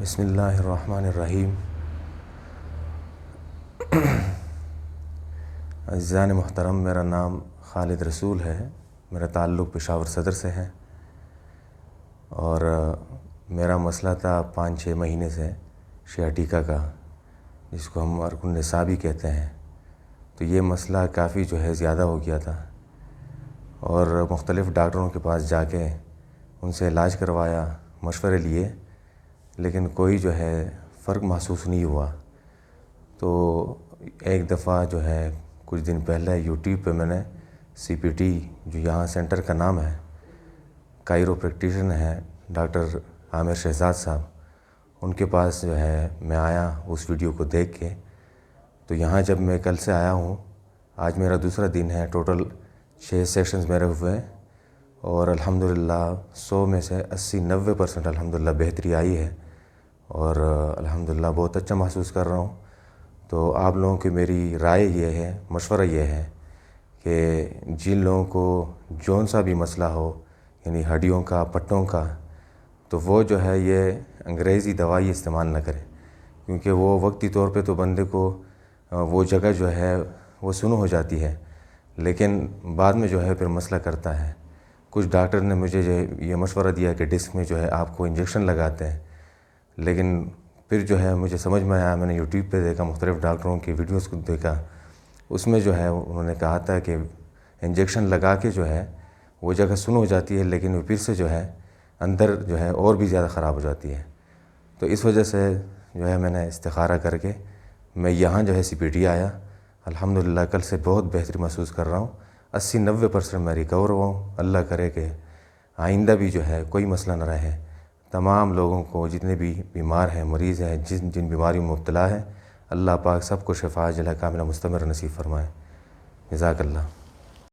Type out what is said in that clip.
بسم اللہ الرحمن الرحیم۔ عزیزان محترم، میرا نام خالد رسول ہے۔ میرا تعلق پشاور صدر سے ہے اور میرا مسئلہ تھا 5-6 مہینے سے سیاٹیکا کا، جس کو ہم ارک النساء بھی کہتے ہیں۔ تو یہ مسئلہ کافی زیادہ ہو گیا تھا اور مختلف ڈاکٹروں کے پاس جا کے ان سے علاج کروایا، مشورے لیے، لیکن کوئی فرق محسوس نہیں ہوا۔ تو ایک دفعہ کچھ دن پہلے یوٹیوب پہ میں نے سی پی ٹی، جو یہاں سینٹر کا نام ہے، کائرو پریکٹیشن ہے، ڈاکٹر عامر شہزاد صاحب، ان کے پاس میں آیا اس ویڈیو کو دیکھ کے۔ تو یہاں جب میں کل سے آیا ہوں، آج میرا دوسرا دن ہے، ٹوٹل 6 سیشنز میرے ہوئے اور الحمدللہ 100 میں سے 80-90% الحمدللہ بہتری آئی ہے اور الحمدللہ بہت اچھا محسوس کر رہا ہوں۔ تو آپ لوگوں کی میری رائے یہ ہے، مشورہ یہ ہے کہ جن لوگوں کو جون سا بھی مسئلہ ہو، یعنی ہڈیوں کا، پٹوں کا، تو وہ یہ انگریزی دوائی استعمال نہ کریں، کیونکہ وہ وقتی طور پہ تو بندے کو وہ جگہ وہ سنو ہو جاتی ہے، لیکن بعد میں پھر مسئلہ کرتا ہے۔ کچھ ڈاکٹر نے مجھے یہ مشورہ دیا کہ ڈسک میں آپ کو انجیکشن لگاتے ہیں، لیکن پھر مجھے سمجھ میں آیا، میں نے یوٹیوب پہ دیکھا، مختلف ڈاکٹروں کی ویڈیوز کو دیکھا، اس میں انہوں نے کہا تھا کہ انجیکشن لگا کے وہ جگہ سن ہو جاتی ہے، لیکن وہ پھر سے اندر اور بھی زیادہ خراب ہو جاتی ہے۔ تو اس وجہ سے میں نے استخارہ کر کے میں یہاں سی پی ٹی آیا۔ الحمدللہ کل سے بہت بہتری محسوس کر رہا ہوں، 80-90% میں ریکور ہوا ہوں۔ اللہ کرے کہ آئندہ بھی کوئی مسئلہ نہ رہے۔ تمام لوگوں کو، جتنے بھی بیمار ہیں، مریض ہیں، جن بیماریوں میں مبتلا ہے، اللہ پاک سب کو شفا عاجلہ کاملہ مستمر نصیب فرمائے۔ جزاک اللہ۔